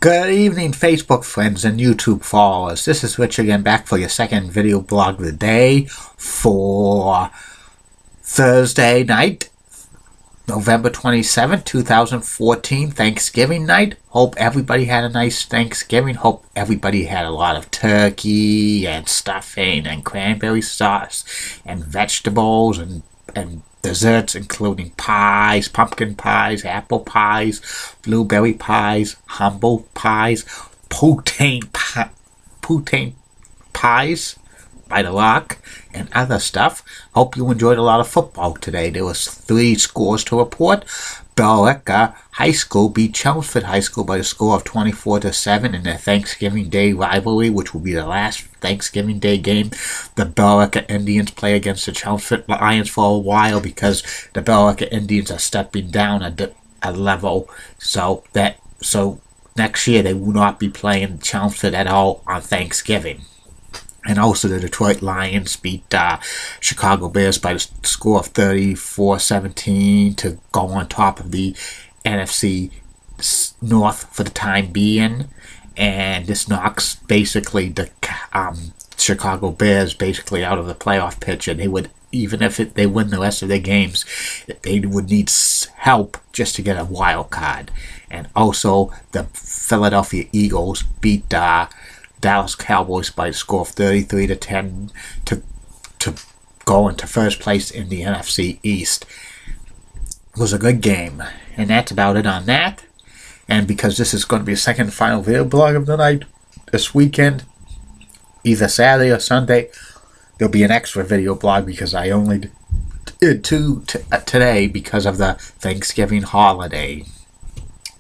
Good evening, Facebook friends and YouTube followers. This is Rich again, back for your second video blog of the day for Thursday night, November 27th, 2014, Thanksgiving night. Hope everybody had a nice Thanksgiving. Hope everybody had a lot of turkey and stuffing and cranberry sauce and vegetables and desserts, including pies, pumpkin pies, apple pies, blueberry pies, humble pies, poutine pies by the Rock, and other stuff. Hope you enjoyed a lot of football today. There was 3 scores to report. Billerica High School beat Chelmsford High School by a score of 24-7 in their Thanksgiving Day rivalry, which will be the last Thanksgiving Day game. The Billerica Indians play against the Chelmsford Lions for a while because the Billerica Indians are stepping down a level, so next year they will not be playing Chelmsford at all on Thanksgiving. And also the Detroit Lions beat Chicago Bears by the score of 34-17 to go on top of the NFC North for the time being. And this knocks basically the Chicago Bears basically out of the playoff picture. They would, even if they win the rest of their games, they would need help just to get a wild card. And also the Philadelphia Eagles beat Dallas Cowboys by a score of 33-10 to go into first place in the NFC East. It was a good game. And that's about it on that. And because this is going to be a second and final video blog of the night, this weekend, either Saturday or Sunday, there'll be an extra video blog because I only did 2 today because of the Thanksgiving holiday.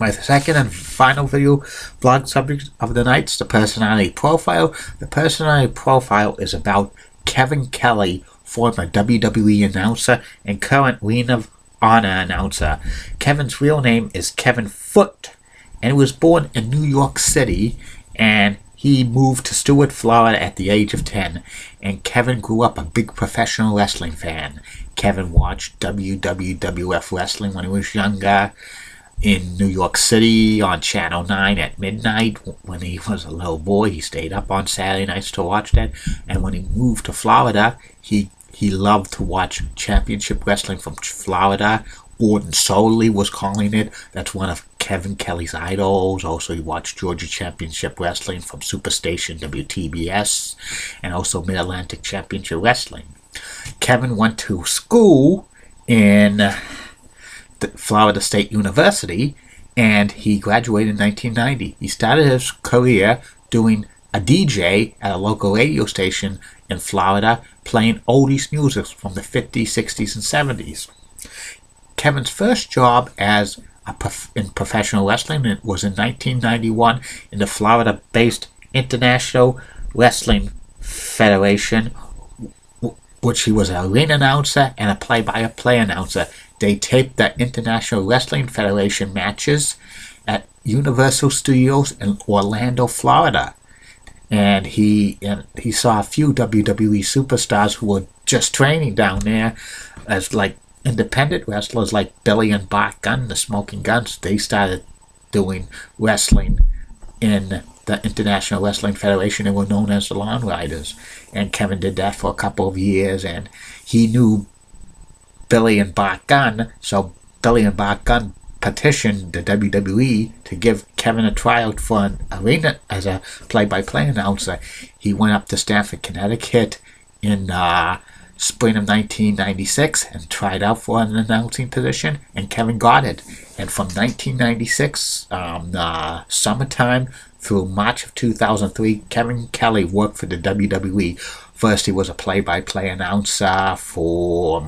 My second and final video blog subject of the night is the personality profile. The personality profile is about Kevin Kelly, former WWE announcer and current Ring of Honor announcer. Kevin's real name is Kevin Foote, and he was born in New York City, and he moved to Stuart, Florida at the age of 10, and Kevin grew up a big professional wrestling fan. Kevin watched WWF wrestling when he was younger in New York City on Channel 9 at midnight. When he was a little boy, he stayed up on Saturday nights to watch that. And when he moved to Florida, he loved to watch Championship Wrestling from Florida. Orton Solely was calling it. That's one of Kevin Kelly's idols. Also, he watched Georgia Championship Wrestling from Superstation WTBS, and also Mid-Atlantic Championship Wrestling. Kevin went to school in Florida State University, and he graduated in 1990. He started his career doing a DJ at a local radio station in Florida, playing oldies music from the 50s, 60s, and 70s. Kevin's first job in professional wrestling was in 1991 in the Florida-based International Wrestling Federation, which he was an arena announcer and a play-by-play announcer. They taped the International Wrestling Federation matches at Universal Studios in Orlando, Florida. And he saw a few WWE superstars who were just training down there as like independent wrestlers, like Billy and Bart Gunn, the Smoking Guns. They started doing wrestling in the International Wrestling Federation. They were known as the Lawn Riders. And Kevin did that for a couple of years, and he knew Billy and Bart Gunn, so Billy and Bart Gunn petitioned the WWE to give Kevin a tryout for an arena as a play-by-play announcer. He went up to Stamford, Connecticut in spring of 1996 and tried out for an announcing position, and Kevin got it. And from 1996, summertime through March of 2003, Kevin Kelly worked for the WWE. First, he was a play-by-play announcer for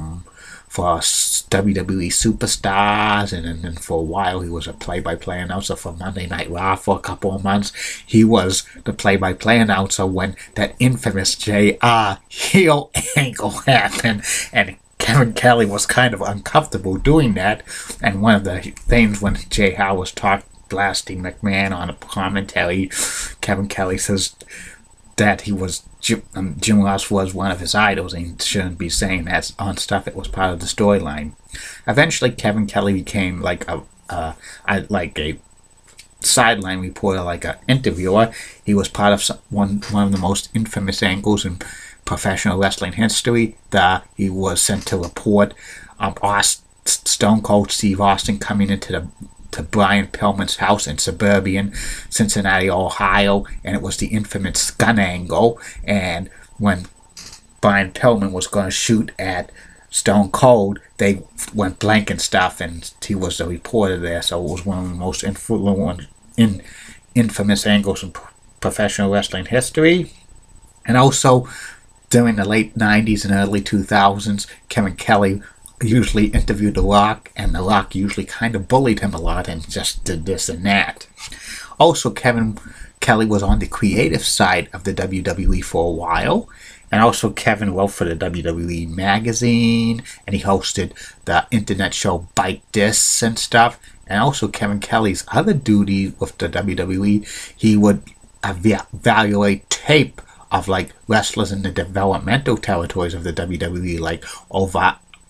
WWE superstars, and then for a while he was a play-by-play announcer for Monday Night Raw for a couple of months. He was the play-by-play announcer when that infamous JR heel angle happened, and Kevin Kelly was kind of uncomfortable doing that. And one of the things when JR was blasting McMahon on a commentary, Kevin Kelly says that he was Jim Ross was one of his idols, and he shouldn't be saying that on stuff. It was part of the storyline. Eventually, Kevin Kelly became like a sideline reporter, like an interviewer. He was part of one of the most infamous angles in professional wrestling history. He was sent to report Stone Cold Steve Austin coming into Brian Pillman's house in suburban Cincinnati, Ohio, and it was the infamous gun angle. And when Brian Pillman was going to shoot at Stone Cold, they went blank and stuff, and he was the reporter there. So it was one of the most infamous angles in professional wrestling history. And also, during the late 90s and early 2000s, Kevin Kelly usually interviewed The Rock, and The Rock usually kind of bullied him a lot and just did this and that. Also, Kevin Kelly was on the creative side of the WWE for a while, and also Kevin wrote for the WWE magazine, and he hosted the internet show Bite This and stuff. And also Kevin Kelly's other duty with the WWE, he would evaluate tape of like wrestlers in the developmental territories of the WWE, like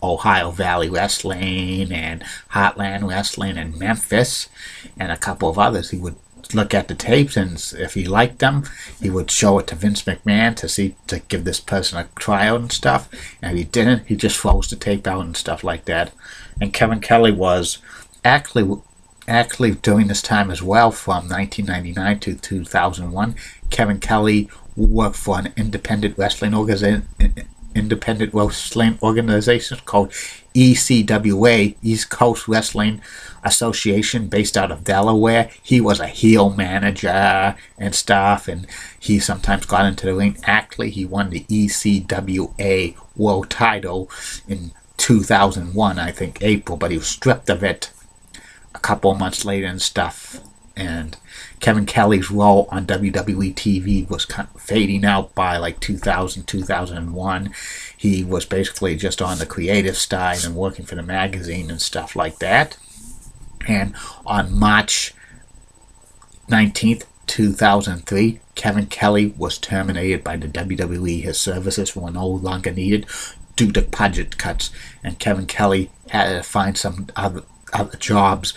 Ohio Valley Wrestling and Heartland Wrestling and Memphis and a couple of others. He would look at the tapes, and if he liked them, he would show it to Vince McMahon to give this person a tryout and stuff. And if he didn't, he just froze the tape out and stuff like that. And Kevin Kelly was actually during this time as well, from 1999 to 2001, Kevin Kelly worked for an independent wrestling organization called ECWA, East Coast Wrestling Association, based out of Delaware. He was a heel manager and stuff, and he sometimes got into the ring. Actually, he won the ECWA world title in 2001, I think, April, but he was stripped of it a couple of months later and stuff. And Kevin Kelly's role on WWE TV was kind of fading out by like 2000, 2001. He was basically just on the creative side and working for the magazine and stuff like that. And on March 19th, 2003, Kevin Kelly was terminated by the WWE. His services were no longer needed due to budget cuts, and Kevin Kelly had to find some other jobs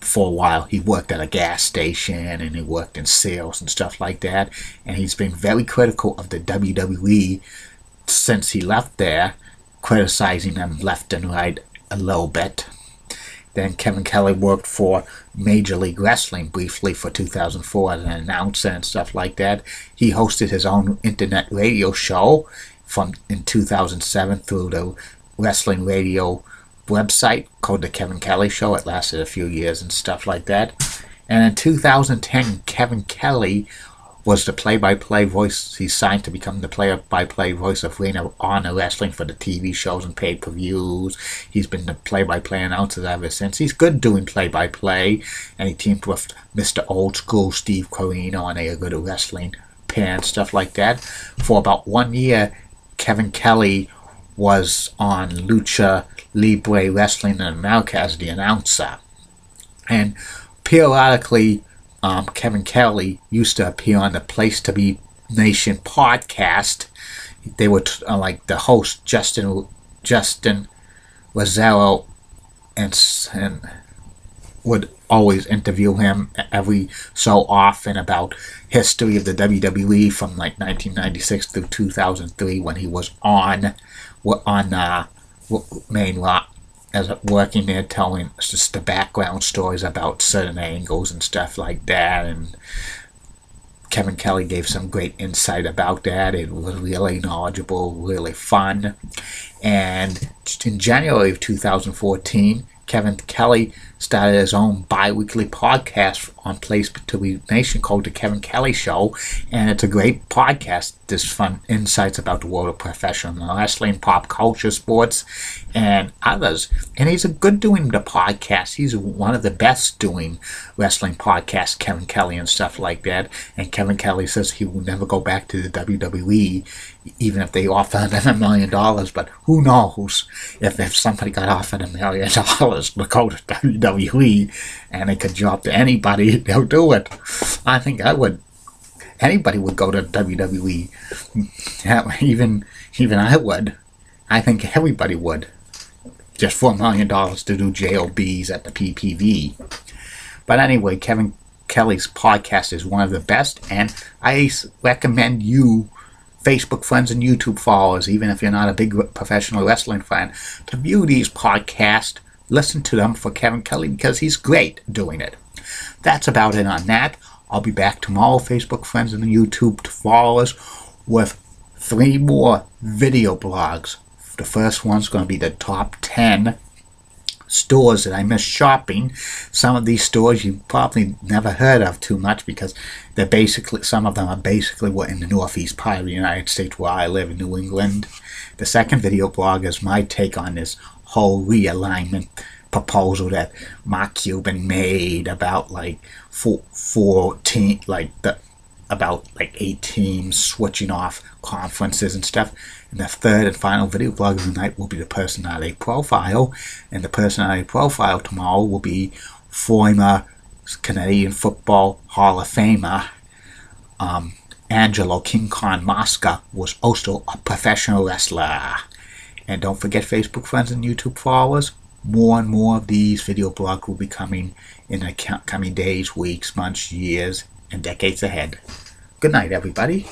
for a while. He worked at a gas station, and he worked in sales and stuff like that, and he's been very critical of the WWE since he left there, criticizing them left and right a little bit. Then Kevin Kelly worked for Major League Wrestling briefly for 2004 as an announcer and stuff like that. He hosted his own internet radio show in 2007 through the wrestling radio website called The Kevin Kelly Show. It lasted a few years and stuff like that. And in 2010, Kevin Kelly was the play-by-play voice. He signed to become the play-by-play voice of Ring of Honor Wrestling for the TV shows and pay-per-views. He's been the play-by-play announcer ever since. He's good doing play-by-play, and he teamed with Mr. Old School Steve Corino, and they are good at wrestling pair and stuff like that. For about 1 year, Kevin Kelly was on Lucha Libre Wrestling in America as the announcer. And periodically, Kevin Kelly used to appear on the Place to Be Nation podcast. They were like the host, Justin Lazzaro, and would always interview him every so often about history of the WWE from like 1996 through 2003 when he was on Main Rock as working there, telling just the background stories about certain angles and stuff like that. And Kevin Kelly gave some great insight about that. It was really knowledgeable, really fun. And in January of 2014, Kevin Kelly started his own bi-weekly podcast on Place to Be Nation called The Kevin Kelly Show, and it's a great podcast. There's fun insights about the world of professional wrestling, pop culture, sports, and others. And he's a good doing the podcast. He's one of the best doing wrestling podcasts, Kevin Kelly and stuff like that. And Kevin Kelly says he will never go back to the WWE, even if they offer him $1 million. But who knows if somebody got offered $1 million to go to WWE and they could job to anybody, they'll do it. I think I would. Anybody would go to WWE. Even I would. I think everybody would. Just for $1 million to do JOBs at the PPV. But anyway, Kevin Kelly's podcast is one of the best, and I recommend you, Facebook friends and YouTube followers, even if you're not a big professional wrestling fan, to view these podcasts, listen to them for Kevin Kelly, because he's great doing it. That's about it on that. I'll be back tomorrow, Facebook friends and YouTube followers, with 3 more video blogs. The first one's going to be the top 10 stores that I miss shopping. Some of these stores you probably never heard of too much, because they're basically, some of them are basically what in the northeast part of the United States where I live in New England. The second video blog is my take on this whole realignment proposal that Mark Cuban made about like 14, about 8 teams switching off conferences and stuff. And the third and final video blog of the night will be the personality profile. And the personality profile tomorrow will be former Canadian Football Hall of Famer Angelo King Kong Mosca, was also a professional wrestler. And don't forget, Facebook friends and YouTube followers, more and more of these video blogs will be coming in the coming days, weeks, months, years, and decades ahead. Good night, everybody.